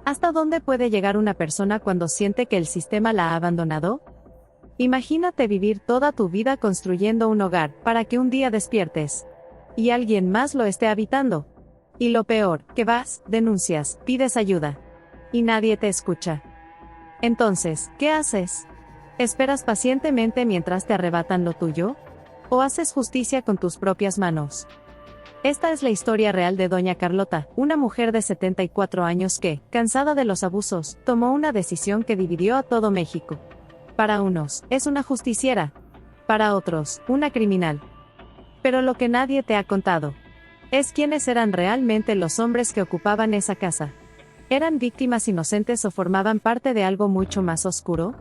¿Hasta dónde puede llegar una persona cuando siente que el sistema la ha abandonado? Imagínate vivir toda tu vida construyendo un hogar para que un día despiertes y alguien más lo esté habitando. Y lo peor, que vas, denuncias, pides ayuda y nadie te escucha. Entonces, ¿qué haces? ¿Esperas pacientemente mientras te arrebatan lo tuyo? ¿O haces justicia con tus propias manos? Esta es la historia real de Doña Carlota, una mujer de 74 años que, cansada de los abusos, tomó una decisión que dividió a todo México. Para unos, es una justiciera. Para otros, una criminal. Pero lo que nadie te ha contado es quiénes eran realmente los hombres que ocupaban esa casa. ¿Eran víctimas inocentes o formaban parte de algo mucho más oscuro?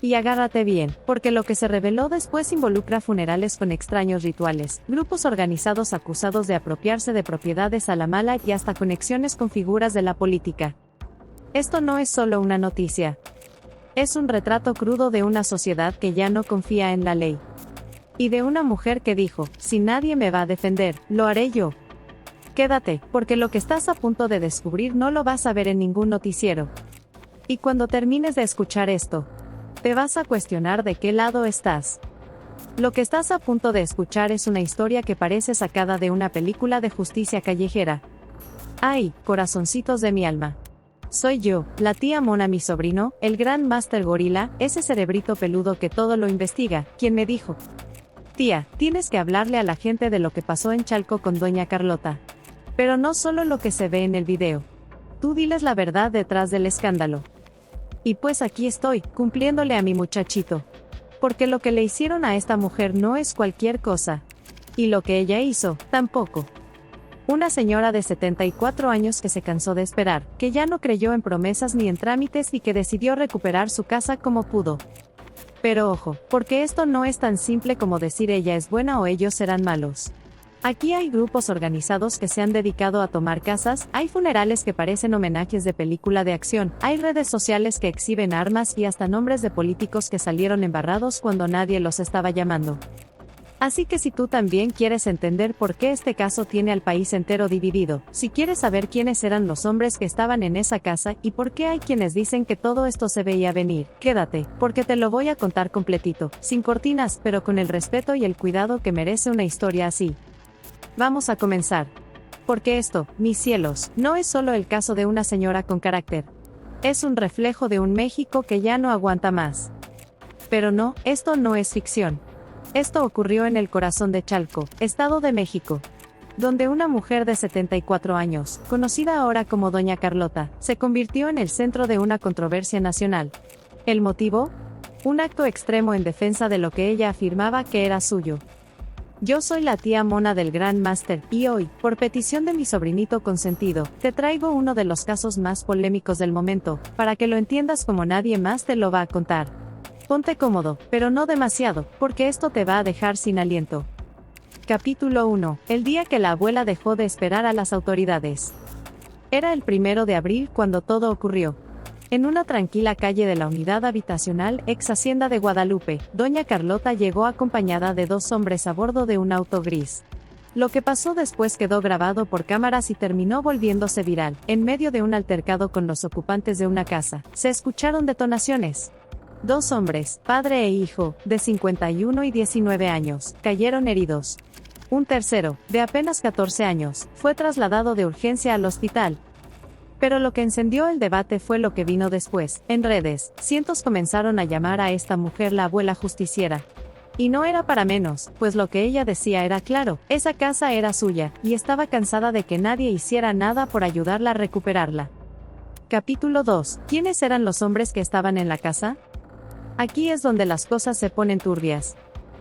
Y agárrate bien, porque lo que se reveló después involucra funerales con extraños rituales, grupos organizados acusados de apropiarse de propiedades a la mala y hasta conexiones con figuras de la política. Esto no es solo una noticia. Es un retrato crudo de una sociedad que ya no confía en la ley. Y de una mujer que dijo, si nadie me va a defender, lo haré yo. Quédate, porque lo que estás a punto de descubrir no lo vas a ver en ningún noticiero. Y cuando termines de escuchar esto, te vas a cuestionar de qué lado estás. Lo que estás a punto de escuchar es una historia que parece sacada de una película de justicia callejera. ¡Ay, corazoncitos de mi alma! Soy yo, la tía Mona, mi sobrino, el gran Máster Gorila, ese cerebrito peludo que todo lo investiga, quien me dijo: tía, tienes que hablarle a la gente de lo que pasó en Chalco con Doña Carlota. Pero no solo lo que se ve en el video. Tú diles la verdad detrás del escándalo. Y pues aquí estoy, cumpliéndole a mi muchachito. Porque lo que le hicieron a esta mujer no es cualquier cosa. Y lo que ella hizo, tampoco. Una señora de 74 años que se cansó de esperar, que ya no creyó en promesas ni en trámites y que decidió recuperar su casa como pudo. Pero ojo, porque esto no es tan simple como decir ella es buena o ellos serán malos. Aquí hay grupos organizados que se han dedicado a tomar casas, hay funerales que parecen homenajes de película de acción, hay redes sociales que exhiben armas y hasta nombres de políticos que salieron embarrados cuando nadie los estaba llamando. Así que si tú también quieres entender por qué este caso tiene al país entero dividido, si quieres saber quiénes eran los hombres que estaban en esa casa y por qué hay quienes dicen que todo esto se veía venir, quédate, porque te lo voy a contar completito, sin cortinas, pero con el respeto y el cuidado que merece una historia así. Vamos a comenzar. Porque esto, mis cielos, no es solo el caso de una señora con carácter. Es un reflejo de un México que ya no aguanta más. Pero no, esto no es ficción. Esto ocurrió en el corazón de Chalco, Estado de México, donde una mujer de 74 años, conocida ahora como Doña Carlota, se convirtió en el centro de una controversia nacional. ¿El motivo? Un acto extremo en defensa de lo que ella afirmaba que era suyo. Yo soy la tía Mona del Gran Máster, y hoy, por petición de mi sobrinito consentido, te traigo uno de los casos más polémicos del momento, para que lo entiendas como nadie más te lo va a contar. Ponte cómodo, pero no demasiado, porque esto te va a dejar sin aliento. Capítulo 1. El día que la abuela dejó de esperar a las autoridades. Era el 1 de abril cuando todo ocurrió. En una tranquila calle de la unidad habitacional ex Hacienda de Guadalupe, Doña Carlota llegó acompañada de 2 hombres a bordo de un auto gris. Lo que pasó después quedó grabado por cámaras y terminó volviéndose viral. En medio de un altercado con los ocupantes de una casa, se escucharon detonaciones. 2 hombres, padre e hijo, de 51 y 19 años, cayeron heridos. Un tercero, de apenas 14 años, fue trasladado de urgencia al hospital. Pero lo que encendió el debate fue lo que vino después. En redes, cientos comenzaron a llamar a esta mujer la abuela justiciera. Y no era para menos, pues lo que ella decía era claro, esa casa era suya, y estaba cansada de que nadie hiciera nada por ayudarla a recuperarla. Capítulo 2. ¿Quiénes eran los hombres que estaban en la casa? Aquí es donde las cosas se ponen turbias.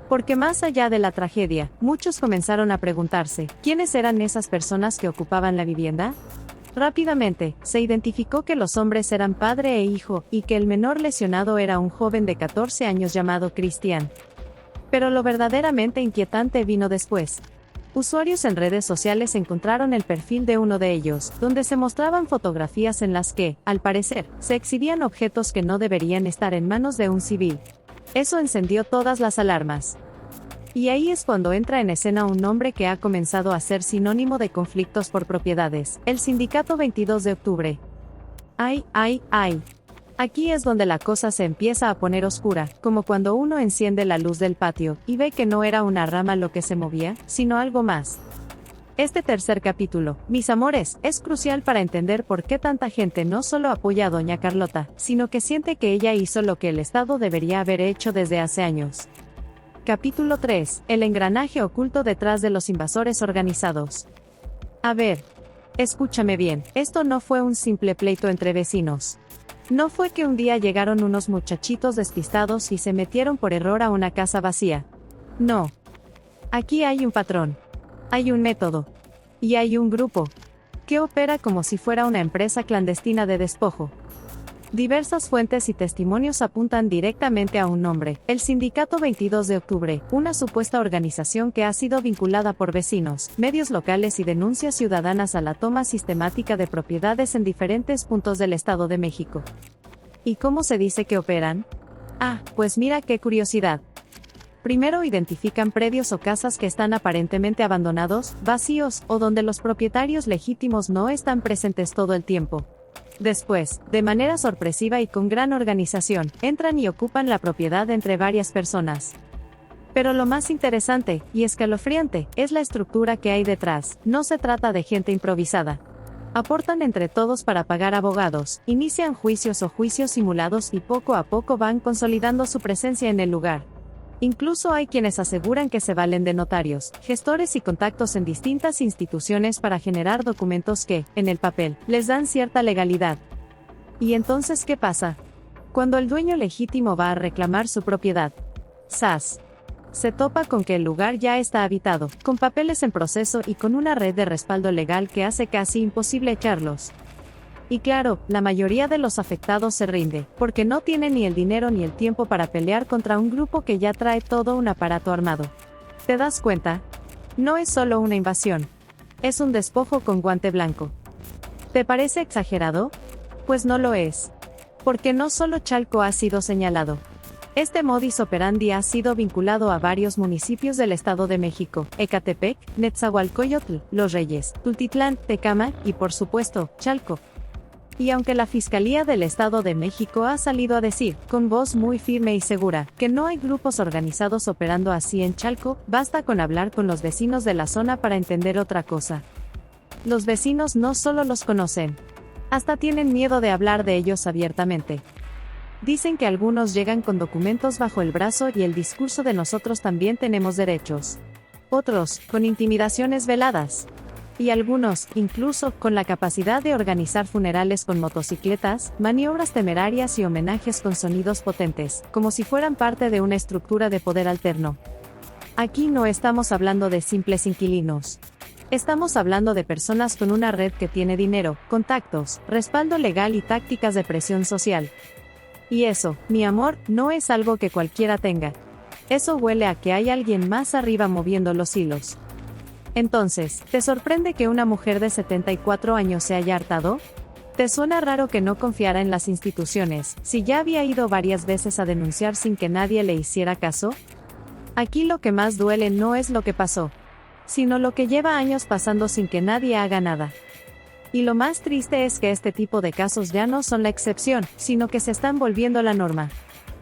Porque más allá de la tragedia, muchos comenzaron a preguntarse, ¿quiénes eran esas personas que ocupaban la vivienda? Rápidamente, se identificó que los hombres eran padre e hijo, y que el menor lesionado era un joven de 14 años llamado Cristian. Pero lo verdaderamente inquietante vino después. Usuarios en redes sociales encontraron el perfil de uno de ellos, donde se mostraban fotografías en las que, al parecer, se exhibían objetos que no deberían estar en manos de un civil. Eso encendió todas las alarmas. Y ahí es cuando entra en escena un nombre que ha comenzado a ser sinónimo de conflictos por propiedades, el Sindicato 22 de Octubre. Ay, ay, ay. Aquí es donde la cosa se empieza a poner oscura, como cuando uno enciende la luz del patio, y ve que no era una rama lo que se movía, sino algo más. Este tercer capítulo, mis amores, es crucial para entender por qué tanta gente no solo apoya a doña Carlota, sino que siente que ella hizo lo que el Estado debería haber hecho desde hace años. Capítulo 3. El engranaje oculto detrás de los invasores organizados. A ver, escúchame bien, esto no fue un simple pleito entre vecinos. No fue que un día llegaron unos muchachitos despistados y se metieron por error a una casa vacía. No. Aquí hay un patrón. Hay un método. Y hay un grupo que opera como si fuera una empresa clandestina de despojo. Diversas fuentes y testimonios apuntan directamente a un nombre, el Sindicato 22 de Octubre, una supuesta organización que ha sido vinculada por vecinos, medios locales y denuncias ciudadanas a la toma sistemática de propiedades en diferentes puntos del Estado de México. ¿Y cómo se dice que operan? Ah, pues mira qué curiosidad. Primero identifican predios o casas que están aparentemente abandonados, vacíos, o donde los propietarios legítimos no están presentes todo el tiempo. Después, de manera sorpresiva y con gran organización, entran y ocupan la propiedad entre varias personas. Pero lo más interesante, y escalofriante, es la estructura que hay detrás. No se trata de gente improvisada. Aportan entre todos para pagar abogados, inician juicios o juicios simulados y poco a poco van consolidando su presencia en el lugar. Incluso hay quienes aseguran que se valen de notarios, gestores y contactos en distintas instituciones para generar documentos que, en el papel, les dan cierta legalidad. ¿Y entonces qué pasa? Cuando el dueño legítimo va a reclamar su propiedad, ¡zas!, se topa con que el lugar ya está habitado, con papeles en proceso y con una red de respaldo legal que hace casi imposible echarlos. Y claro, la mayoría de los afectados se rinde, porque no tienen ni el dinero ni el tiempo para pelear contra un grupo que ya trae todo un aparato armado. ¿Te das cuenta? No es solo una invasión. Es un despojo con guante blanco. ¿Te parece exagerado? Pues no lo es. Porque no solo Chalco ha sido señalado. Este modus operandi ha sido vinculado a varios municipios del Estado de México: Ecatepec, Netzahualcoyotl, Los Reyes, Tultitlán, Tecámac y por supuesto, Chalco. Y aunque la Fiscalía del Estado de México ha salido a decir, con voz muy firme y segura, que no hay grupos organizados operando así en Chalco, basta con hablar con los vecinos de la zona para entender otra cosa. Los vecinos no solo los conocen, hasta tienen miedo de hablar de ellos abiertamente. Dicen que algunos llegan con documentos bajo el brazo y el discurso de nosotros también tenemos derechos. Otros, con intimidaciones veladas. Y algunos, incluso, con la capacidad de organizar funerales con motocicletas, maniobras temerarias y homenajes con sonidos potentes, como si fueran parte de una estructura de poder alterno. Aquí no estamos hablando de simples inquilinos. Estamos hablando de personas con una red que tiene dinero, contactos, respaldo legal y tácticas de presión social. Y eso, mi amor, no es algo que cualquiera tenga. Eso huele a que hay alguien más arriba moviendo los hilos. Entonces, ¿te sorprende que una mujer de 74 años se haya hartado? ¿Te suena raro que no confiara en las instituciones, si ya había ido varias veces a denunciar sin que nadie le hiciera caso? Aquí lo que más duele no es lo que pasó, sino lo que lleva años pasando sin que nadie haga nada. Y lo más triste es que este tipo de casos ya no son la excepción, sino que se están volviendo la norma.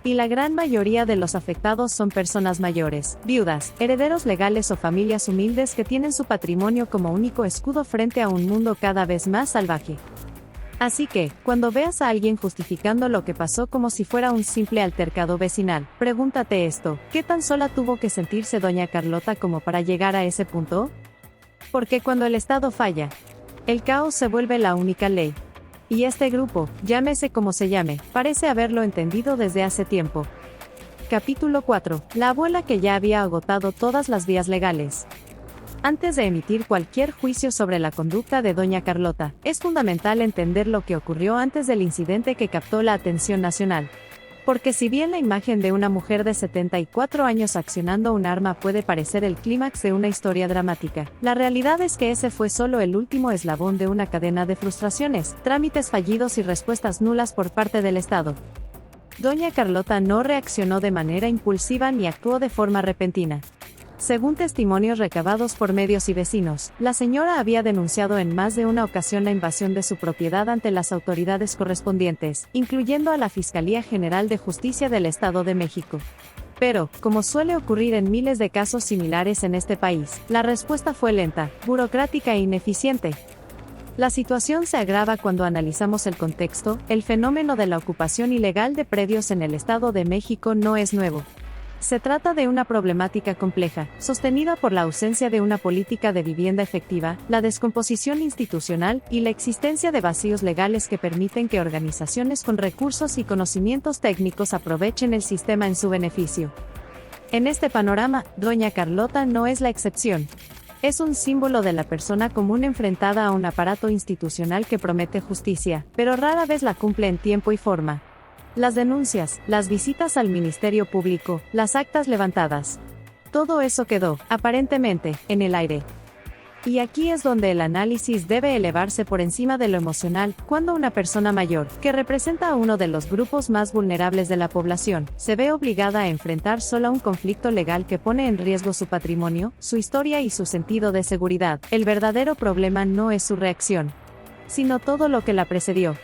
Y la gran mayoría de los afectados son personas mayores, viudas, herederos legales o familias humildes que tienen su patrimonio como único escudo frente a un mundo cada vez más salvaje. Así que, cuando veas a alguien justificando lo que pasó como si fuera un simple altercado vecinal, pregúntate esto: ¿qué tan sola tuvo que sentirse doña Carlota como para llegar a ese punto? Porque cuando el Estado falla, el caos se vuelve la única ley. Y este grupo, llámese como se llame, parece haberlo entendido desde hace tiempo. Capítulo 4. La abuela que ya había agotado todas las vías legales. Antes de emitir cualquier juicio sobre la conducta de doña Carlota, es fundamental entender lo que ocurrió antes del incidente que captó la atención nacional. Porque si bien la imagen de una mujer de 74 años accionando un arma puede parecer el clímax de una historia dramática, la realidad es que ese fue solo el último eslabón de una cadena de frustraciones, trámites fallidos y respuestas nulas por parte del Estado. Doña Carlota no reaccionó de manera impulsiva ni actuó de forma repentina. Según testimonios recabados por medios y vecinos, la señora había denunciado en más de una ocasión la invasión de su propiedad ante las autoridades correspondientes, incluyendo a la Fiscalía General de Justicia del Estado de México. Pero, como suele ocurrir en miles de casos similares en este país, la respuesta fue lenta, burocrática e ineficiente. La situación se agrava cuando analizamos el contexto. El fenómeno de la ocupación ilegal de predios en el Estado de México no es nuevo. Se trata de una problemática compleja, sostenida por la ausencia de una política de vivienda efectiva, la descomposición institucional y la existencia de vacíos legales que permiten que organizaciones con recursos y conocimientos técnicos aprovechen el sistema en su beneficio. En este panorama, doña Carlota no es la excepción. Es un símbolo de la persona común enfrentada a un aparato institucional que promete justicia, pero rara vez la cumple en tiempo y forma. Las denuncias, las visitas al Ministerio Público, las actas levantadas. Todo eso quedó, aparentemente, en el aire. Y aquí es donde el análisis debe elevarse por encima de lo emocional, cuando una persona mayor, que representa a uno de los grupos más vulnerables de la población, se ve obligada a enfrentar sola un conflicto legal que pone en riesgo su patrimonio, su historia y su sentido de seguridad. El verdadero problema no es su reacción, sino todo lo que la precedió.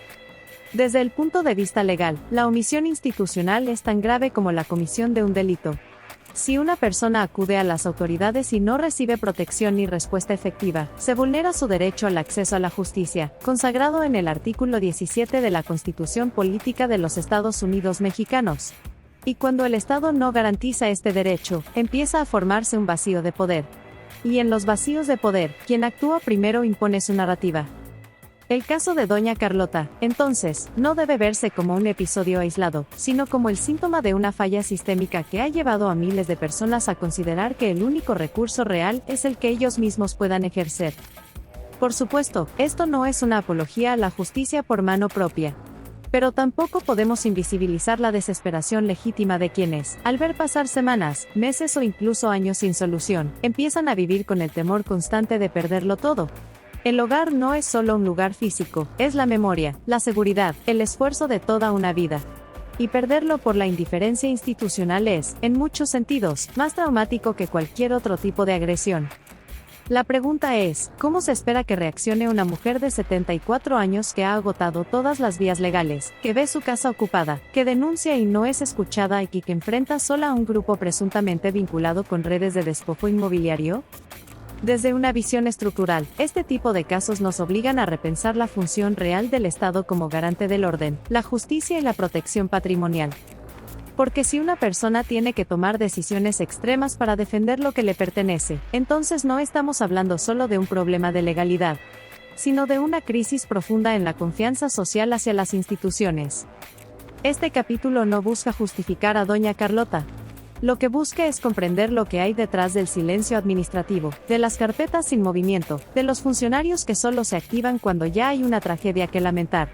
Desde el punto de vista legal, la omisión institucional es tan grave como la comisión de un delito. Si una persona acude a las autoridades y no recibe protección ni respuesta efectiva, se vulnera su derecho al acceso a la justicia, consagrado en el artículo 17 de la Constitución Política de los Estados Unidos Mexicanos. Y cuando el Estado no garantiza este derecho, empieza a formarse un vacío de poder. Y en los vacíos de poder, quien actúa primero impone su narrativa. El caso de doña Carlota, entonces, no debe verse como un episodio aislado, sino como el síntoma de una falla sistémica que ha llevado a miles de personas a considerar que el único recurso real es el que ellos mismos puedan ejercer. Por supuesto, esto no es una apología a la justicia por mano propia. Pero tampoco podemos invisibilizar la desesperación legítima de quienes, al ver pasar semanas, meses o incluso años sin solución, empiezan a vivir con el temor constante de perderlo todo. El hogar no es solo un lugar físico, es la memoria, la seguridad, el esfuerzo de toda una vida. Y perderlo por la indiferencia institucional es, en muchos sentidos, más traumático que cualquier otro tipo de agresión. La pregunta es, ¿cómo se espera que reaccione una mujer de 74 años que ha agotado todas las vías legales, que ve su casa ocupada, que denuncia y no es escuchada y que enfrenta sola a un grupo presuntamente vinculado con redes de despojo inmobiliario? Desde una visión estructural, este tipo de casos nos obligan a repensar la función real del Estado como garante del orden, la justicia y la protección patrimonial. Porque si una persona tiene que tomar decisiones extremas para defender lo que le pertenece, entonces no estamos hablando solo de un problema de legalidad, sino de una crisis profunda en la confianza social hacia las instituciones. Este capítulo no busca justificar a doña Carlota. Lo que busca es comprender lo que hay detrás del silencio administrativo, de las carpetas sin movimiento, de los funcionarios que solo se activan cuando ya hay una tragedia que lamentar.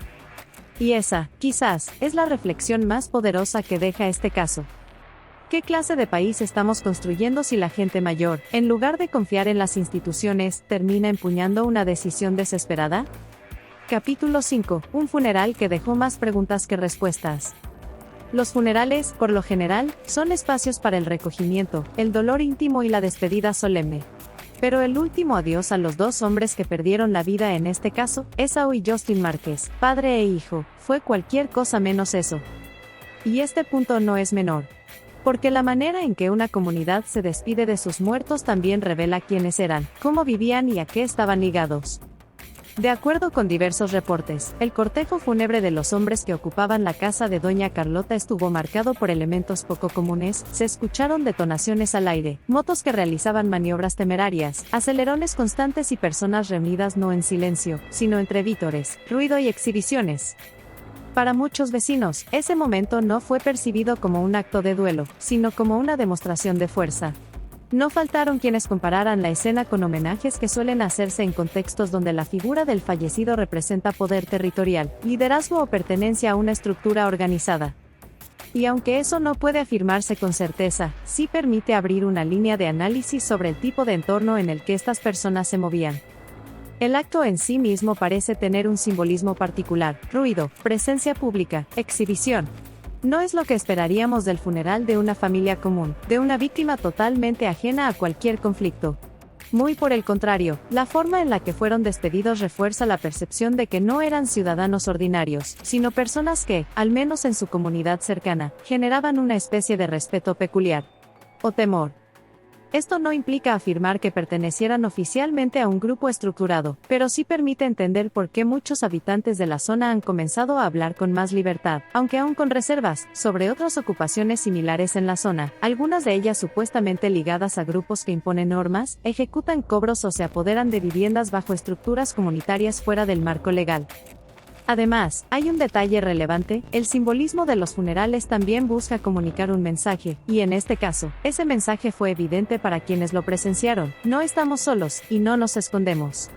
Y esa, quizás, es la reflexión más poderosa que deja este caso. ¿Qué clase de país estamos construyendo si la gente mayor, en lugar de confiar en las instituciones, termina empuñando una decisión desesperada? Capítulo 5. Un funeral que dejó más preguntas que respuestas. Los funerales, por lo general, son espacios para el recogimiento, el dolor íntimo y la despedida solemne. Pero el último adiós a los dos hombres que perdieron la vida en este caso, Esau y Justin Márquez, padre e hijo, fue cualquier cosa menos eso. Y este punto no es menor. Porque la manera en que una comunidad se despide de sus muertos también revela quiénes eran, cómo vivían y a qué estaban ligados. De acuerdo con diversos reportes, el cortejo fúnebre de los hombres que ocupaban la casa de doña Carlota estuvo marcado por elementos poco comunes. Se escucharon detonaciones al aire, motos que realizaban maniobras temerarias, acelerones constantes y personas reunidas no en silencio, sino entre vítores, ruido y exhibiciones. Para muchos vecinos, ese momento no fue percibido como un acto de duelo, sino como una demostración de fuerza. No faltaron quienes compararan la escena con homenajes que suelen hacerse en contextos donde la figura del fallecido representa poder territorial, liderazgo o pertenencia a una estructura organizada. Y aunque eso no puede afirmarse con certeza, sí permite abrir una línea de análisis sobre el tipo de entorno en el que estas personas se movían. El acto en sí mismo parece tener un simbolismo particular: ruido, presencia pública, exhibición. No es lo que esperaríamos del funeral de una familia común, de una víctima totalmente ajena a cualquier conflicto. Muy por el contrario, la forma en la que fueron despedidos refuerza la percepción de que no eran ciudadanos ordinarios, sino personas que, al menos en su comunidad cercana, generaban una especie de respeto peculiar. O temor. Esto no implica afirmar que pertenecieran oficialmente a un grupo estructurado, pero sí permite entender por qué muchos habitantes de la zona han comenzado a hablar con más libertad, aunque aún con reservas, sobre otras ocupaciones similares en la zona, algunas de ellas supuestamente ligadas a grupos que imponen normas, ejecutan cobros o se apoderan de viviendas bajo estructuras comunitarias fuera del marco legal. Además, hay un detalle relevante: el simbolismo de los funerales también busca comunicar un mensaje, y en este caso, ese mensaje fue evidente para quienes lo presenciaron: no estamos solos, y no nos escondemos.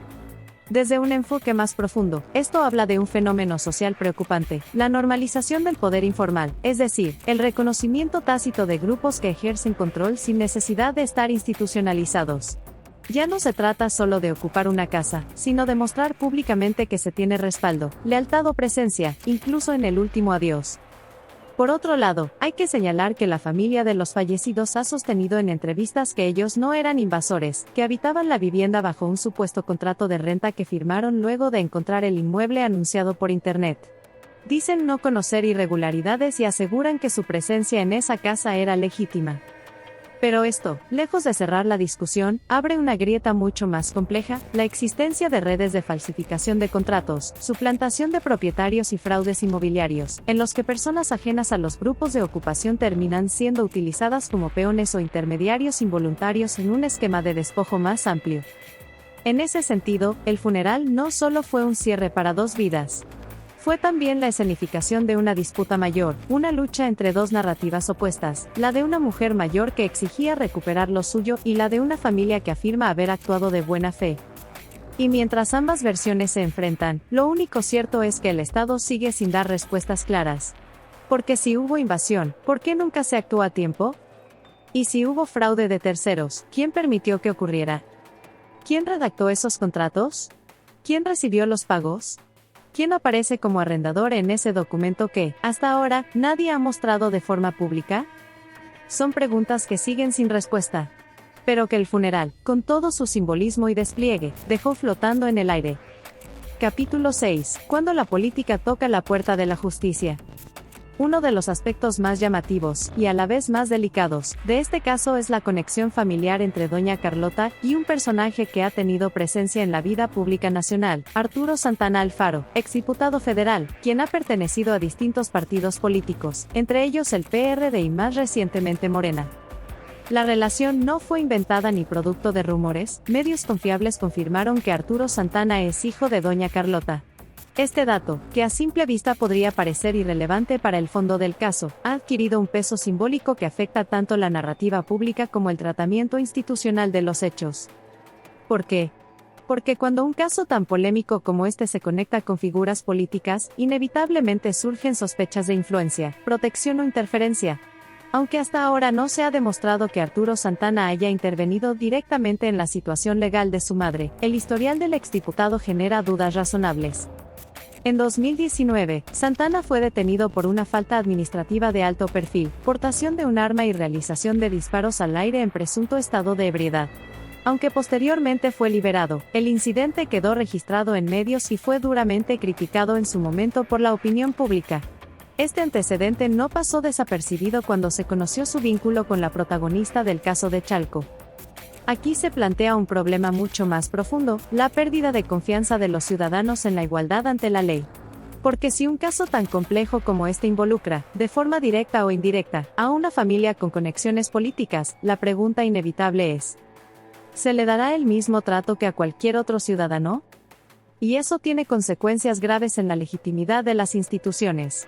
Desde un enfoque más profundo, esto habla de un fenómeno social preocupante: la normalización del poder informal, es decir, el reconocimiento tácito de grupos que ejercen control sin necesidad de estar institucionalizados. Ya no se trata solo de ocupar una casa, sino de mostrar públicamente que se tiene respaldo, lealtad o presencia, incluso en el último adiós. Por otro lado, hay que señalar que la familia de los fallecidos ha sostenido en entrevistas que ellos no eran invasores, que habitaban la vivienda bajo un supuesto contrato de renta que firmaron luego de encontrar el inmueble anunciado por internet. Dicen no conocer irregularidades y aseguran que su presencia en esa casa era legítima. Pero esto, lejos de cerrar la discusión, abre una grieta mucho más compleja: la existencia de redes de falsificación de contratos, suplantación de propietarios y fraudes inmobiliarios, en los que personas ajenas a los grupos de ocupación terminan siendo utilizadas como peones o intermediarios involuntarios en un esquema de despojo más amplio. En ese sentido, el funeral no solo fue un cierre para dos vidas. Fue también la escenificación de una disputa mayor, una lucha entre dos narrativas opuestas: la de una mujer mayor que exigía recuperar lo suyo y la de una familia que afirma haber actuado de buena fe. Y mientras ambas versiones se enfrentan, lo único cierto es que el Estado sigue sin dar respuestas claras. Porque si hubo invasión, ¿por qué nunca se actuó a tiempo? Y si hubo fraude de terceros, ¿quién permitió que ocurriera? ¿Quién redactó esos contratos? ¿Quién recibió los pagos? ¿Quién aparece como arrendador en ese documento que, hasta ahora, nadie ha mostrado de forma pública? Son preguntas que siguen sin respuesta. Pero que el funeral, con todo su simbolismo y despliegue, dejó flotando en el aire. Capítulo 6. Cuando la política toca la puerta de la justicia. Uno de los aspectos más llamativos, y a la vez más delicados, de este caso es la conexión familiar entre doña Carlota y un personaje que ha tenido presencia en la vida pública nacional: Arturo Santana Alfaro, exdiputado federal, quien ha pertenecido a distintos partidos políticos, entre ellos el PRD y más recientemente Morena. La relación no fue inventada ni producto de rumores. Medios confiables confirmaron que Arturo Santana es hijo de doña Carlota. Este dato, que a simple vista podría parecer irrelevante para el fondo del caso, ha adquirido un peso simbólico que afecta tanto la narrativa pública como el tratamiento institucional de los hechos. ¿Por qué? Porque cuando un caso tan polémico como este se conecta con figuras políticas, inevitablemente surgen sospechas de influencia, protección o interferencia. Aunque hasta ahora no se ha demostrado que Arturo Santana haya intervenido directamente en la situación legal de su madre, el historial del exdiputado genera dudas razonables. En 2019, Santana fue detenido por una falta administrativa de alto perfil, portación de un arma y realización de disparos al aire en presunto estado de ebriedad. Aunque posteriormente fue liberado, el incidente quedó registrado en medios y fue duramente criticado en su momento por la opinión pública. Este antecedente no pasó desapercibido cuando se conoció su vínculo con la protagonista del caso de Chalco. Aquí se plantea un problema mucho más profundo: la pérdida de confianza de los ciudadanos en la igualdad ante la ley. Porque si un caso tan complejo como este involucra, de forma directa o indirecta, a una familia con conexiones políticas, la pregunta inevitable es: ¿se le dará el mismo trato que a cualquier otro ciudadano? Y eso tiene consecuencias graves en la legitimidad de las instituciones.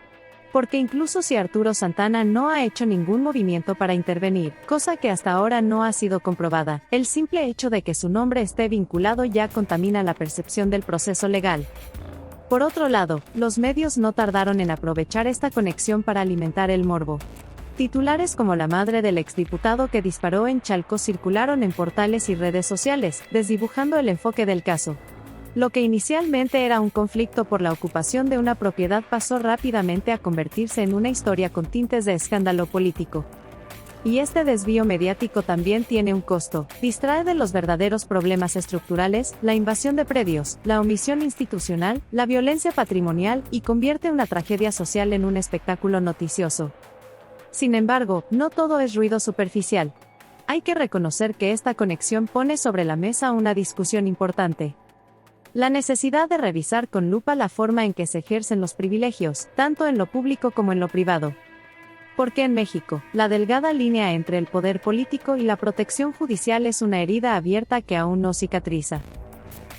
Porque incluso si Arturo Santana no ha hecho ningún movimiento para intervenir, cosa que hasta ahora no ha sido comprobada, el simple hecho de que su nombre esté vinculado ya contamina la percepción del proceso legal. Por otro lado, los medios no tardaron en aprovechar esta conexión para alimentar el morbo. Titulares como la madre del exdiputado que disparó en Chalco circularon en portales y redes sociales, desdibujando el enfoque del caso. Lo que inicialmente era un conflicto por la ocupación de una propiedad pasó rápidamente a convertirse en una historia con tintes de escándalo político. Y este desvío mediático también tiene un costo, distrae de los verdaderos problemas estructurales, la invasión de predios, la omisión institucional, la violencia patrimonial y convierte una tragedia social en un espectáculo noticioso. Sin embargo, no todo es ruido superficial. Hay que reconocer que esta conexión pone sobre la mesa una discusión importante. La necesidad de revisar con lupa la forma en que se ejercen los privilegios, tanto en lo público como en lo privado. Porque en México, la delgada línea entre el poder político y la protección judicial es una herida abierta que aún no cicatriza.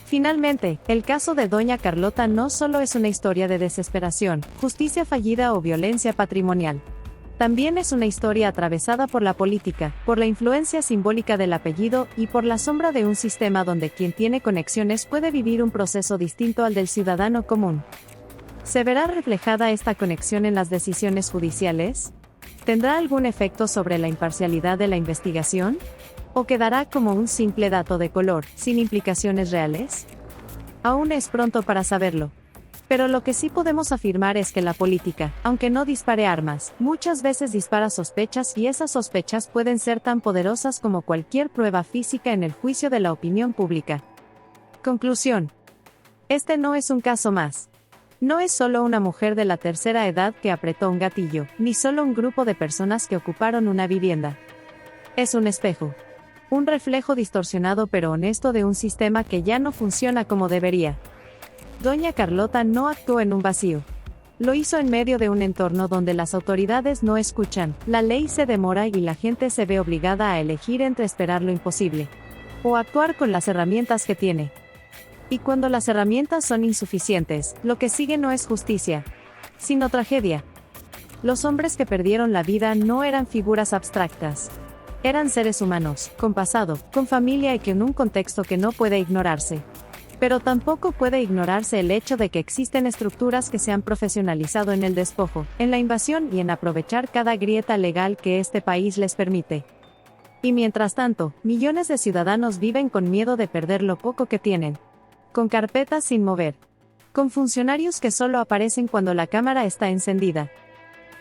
Finalmente, el caso de Doña Carlota no solo es una historia de desesperación, justicia fallida o violencia patrimonial. También es una historia atravesada por la política, por la influencia simbólica del apellido y por la sombra de un sistema donde quien tiene conexiones puede vivir un proceso distinto al del ciudadano común. ¿Se verá reflejada esta conexión en las decisiones judiciales? ¿Tendrá algún efecto sobre la imparcialidad de la investigación? ¿O quedará como un simple dato de color, sin implicaciones reales? Aún es pronto para saberlo. Pero lo que sí podemos afirmar es que la política, aunque no dispare armas, muchas veces dispara sospechas y esas sospechas pueden ser tan poderosas como cualquier prueba física en el juicio de la opinión pública. Conclusión. Este no es un caso más. No es solo una mujer de la tercera edad que apretó un gatillo, ni solo un grupo de personas que ocuparon una vivienda. Es un espejo. Un reflejo distorsionado pero honesto de un sistema que ya no funciona como debería. Doña Carlota no actuó en un vacío. Lo hizo en medio de un entorno donde las autoridades no escuchan, la ley se demora y la gente se ve obligada a elegir entre esperar lo imposible o actuar con las herramientas que tiene. Y cuando las herramientas son insuficientes, lo que sigue no es justicia, sino tragedia. Los hombres que perdieron la vida no eran figuras abstractas. Eran seres humanos, con pasado, con familia y con un contexto que no puede ignorarse. Pero tampoco puede ignorarse el hecho de que existen estructuras que se han profesionalizado en el despojo, en la invasión y en aprovechar cada grieta legal que este país les permite. Y mientras tanto, millones de ciudadanos viven con miedo de perder lo poco que tienen. Con carpetas sin mover. Con funcionarios que solo aparecen cuando la cámara está encendida.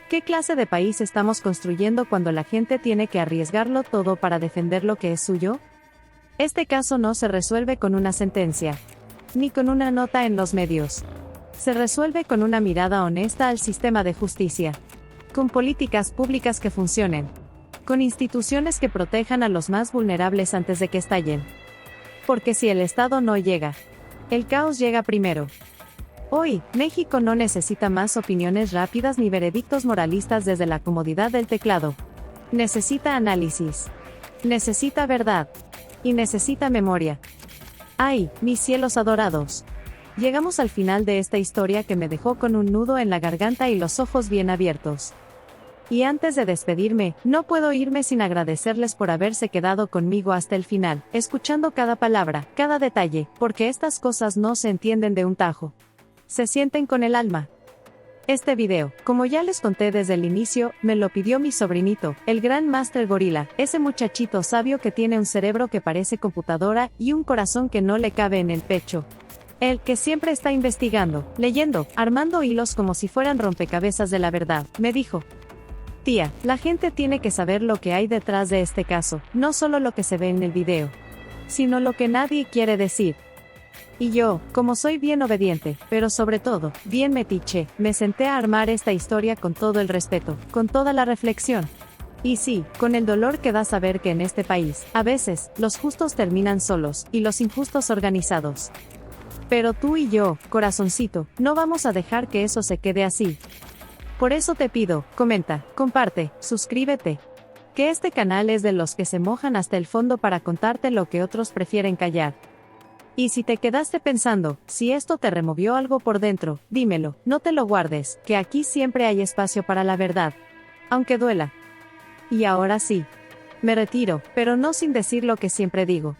¿Qué clase de país estamos construyendo cuando la gente tiene que arriesgarlo todo para defender lo que es suyo? Este caso no se resuelve con una sentencia, ni con una nota en los medios. Se resuelve con una mirada honesta al sistema de justicia. Con políticas públicas que funcionen. Con instituciones que protejan a los más vulnerables antes de que estallen. Porque si el Estado no llega, el caos llega primero. Hoy, México no necesita más opiniones rápidas ni veredictos moralistas desde la comodidad del teclado. Necesita análisis. Necesita verdad. Y necesita memoria. ¡Ay, mis cielos adorados! Llegamos al final de esta historia que me dejó con un nudo en la garganta y los ojos bien abiertos. Y antes de despedirme, no puedo irme sin agradecerles por haberse quedado conmigo hasta el final, escuchando cada palabra, cada detalle, porque estas cosas no se entienden de un tajo. Se sienten con el alma. Este video, como ya les conté desde el inicio, me lo pidió mi sobrinito, el gran Master Gorila, ese muchachito sabio que tiene un cerebro que parece computadora y un corazón que no le cabe en el pecho. Él que siempre está investigando, leyendo, armando hilos como si fueran rompecabezas de la verdad, me dijo: tía, la gente tiene que saber lo que hay detrás de este caso, no solo lo que se ve en el video, sino lo que nadie quiere decir. Y yo, como soy bien obediente, pero sobre todo, bien metiche, me senté a armar esta historia con todo el respeto, con toda la reflexión. Y sí, con el dolor que da saber que en este país, a veces, los justos terminan solos, y los injustos organizados. Pero tú y yo, corazoncito, no vamos a dejar que eso se quede así. Por eso te pido, comenta, comparte, suscríbete. Que este canal es de los que se mojan hasta el fondo para contarte lo que otros prefieren callar. Y si te quedaste pensando, si esto te removió algo por dentro, dímelo, no te lo guardes, que aquí siempre hay espacio para la verdad. Aunque duela. Y ahora sí. Me retiro, pero no sin decir lo que siempre digo.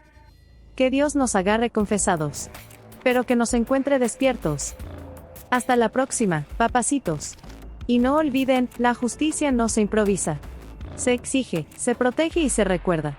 Que Dios nos agarre confesados. Pero que nos encuentre despiertos. Hasta la próxima, papacitos. Y no olviden, la justicia no se improvisa. Se exige, se protege y se recuerda.